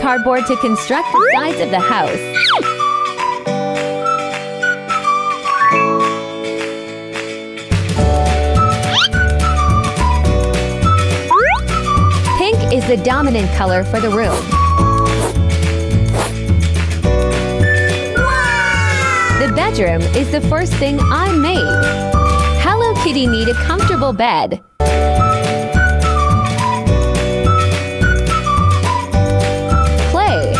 cardboard to construct the sides of the house. Pink is the dominant color for the room. The bedroom is the first thing I made. Hello Kitty need a comfortable bed. Play.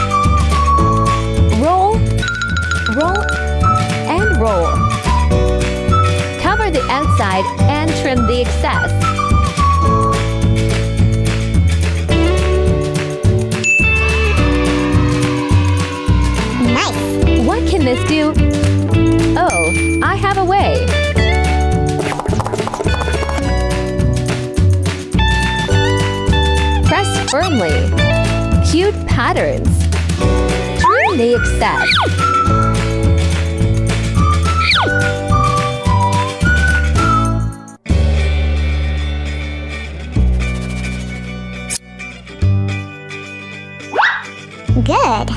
Roll, roll, and roll. Cover the outside and trim the excess. Nice! What can this do? Oh, I have a way. Press firmly. Cute patterns. Trim the excess. Good.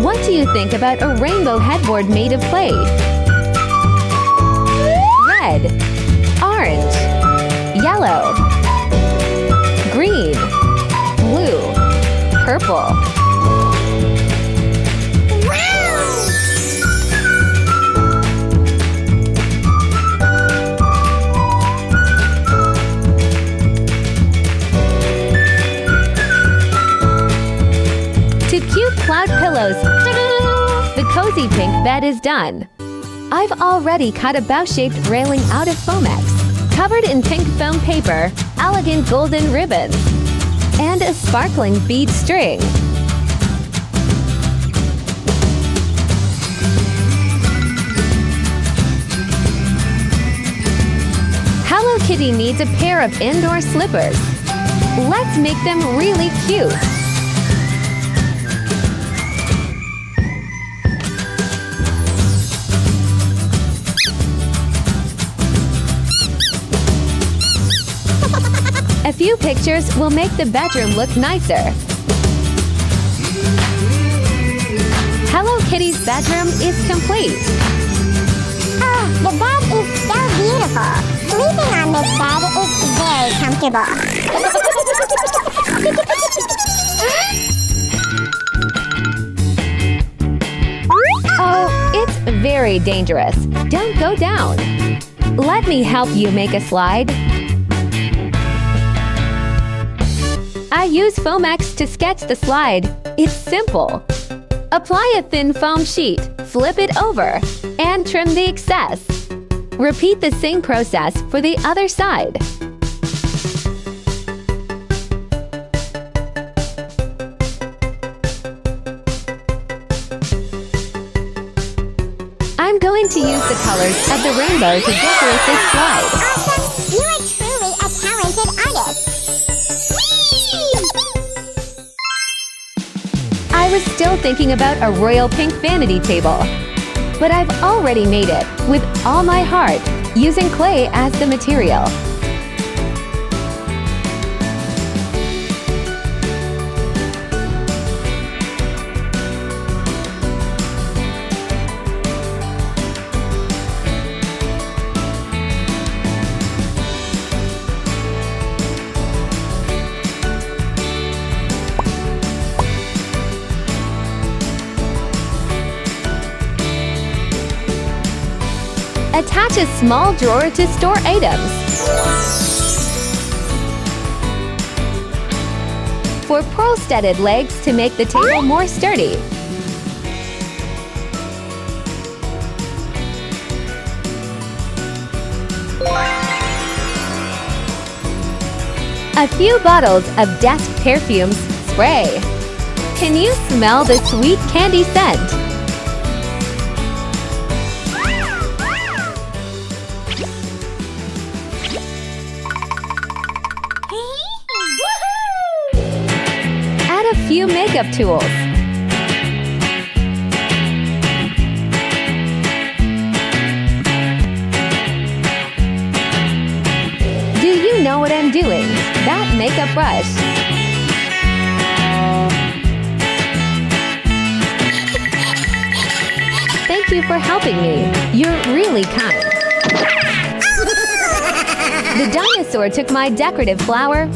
What do you think about a rainbow headboard made of clay? Red, orange, yellow, green, blue, purple. To cute cloud pillows. The cozy pink bed is done. I've already cut a bow-shaped railing out of Foamex, covered in pink foam paper, elegant golden ribbons, and a sparkling bead string. Hello Kitty needs a pair of indoor slippers. Let's make them really cute. A few pictures will make the bedroom look nicer. Hello Kitty's bedroom is complete. Oh, the bed is so beautiful. Sleeping on this bed is very comfortable. Oh, it's very dangerous. Don't go down. Let me help you make a slide. I use Foamex to sketch the slide. It's simple. Apply a thin foam sheet, flip it over, and trim the excess. Repeat the same process for the other side. I'm going to use the colors of the rainbow to decorate this slide. Awesome! You are truly a talented artist. I was still thinking about a royal pink vanity table, but I've already made it with all my heart, using clay as the material. Attach a small drawer to store items. For pearl-studded legs to make the table more sturdy. A few bottles of desk perfumes spray. Can you smell the sweet candy scent? Add a few makeup tools. Do you know what I'm doing? that makeup brush. Thank you for helping me. You're really kind. The dinosaur took my decorative flower.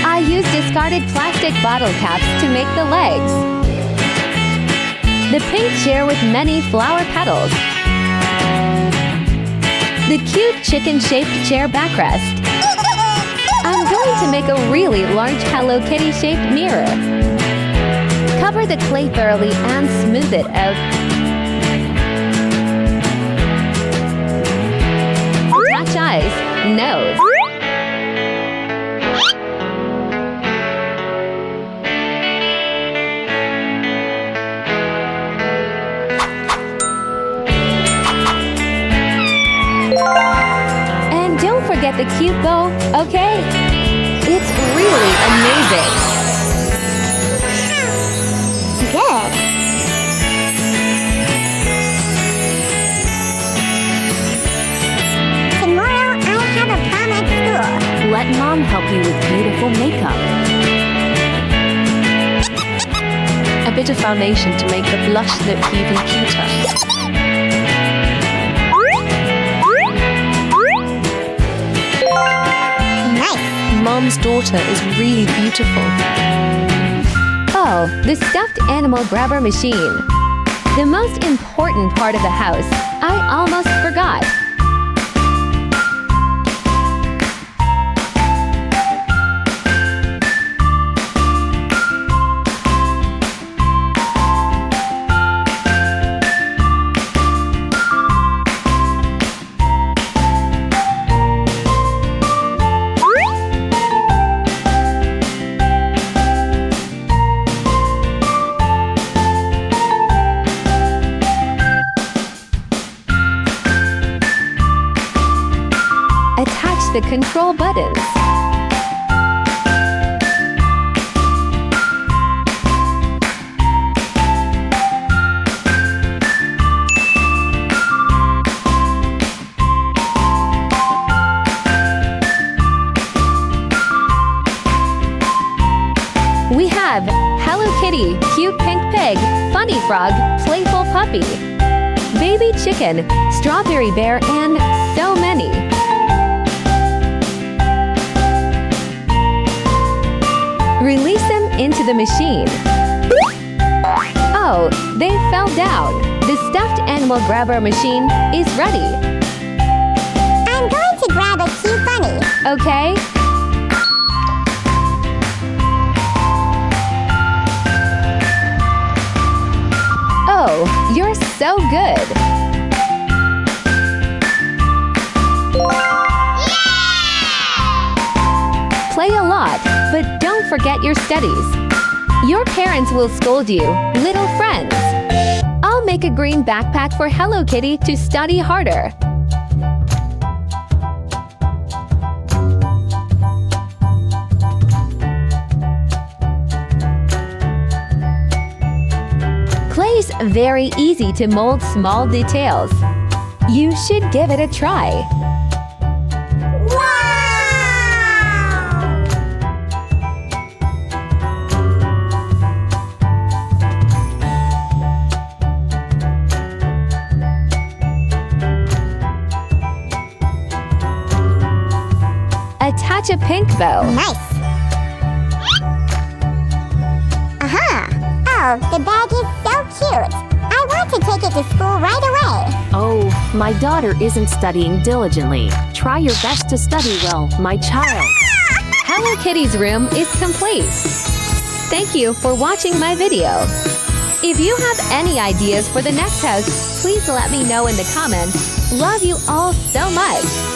I used discarded plastic bottle caps to make the legs. The pink chair with many flower petals. The cute chicken-shaped chair backrest. I'm going to make a really large Hello Kitty-shaped mirror. Cover the clay thoroughly and smooth it out. Attach eyes, nose. And don't forget the cute bow, okay? It's really amazing. Good. Tomorrow I have a prom at school. Let Mom help you with beautiful makeup. A bit of foundation to make the blush look even cuter. Nice. Mom's daughter is really beautiful. Oh, the stuffed animal grabber machine. The most important part of the house. I almost forgot. Attach the control buttons. We have Hello Kitty, cute pink pig, funny frog, playful puppy, baby chicken, strawberry bear, and so many. Release them into the machine. Oh, they fell down. The stuffed animal grabber machine is ready. I'm going to grab a cute bunny. Okay? Oh, you're so good. Play a lot, but don't forget your studies. Your parents will scold you, little friends. I'll make a green backpack for Hello Kitty to study harder. Clay's very easy to mold small details. You should give it a try. Attach a pink bow. Nice. Aha! Oh, the bag is so cute. I want to take it to school right away. Oh, my daughter isn't studying diligently. Try your best to study well, my child. Hello Kitty's room is complete. Thank you for watching my video. If you have any ideas for the next house, please let me know in the comments. Love you all so much.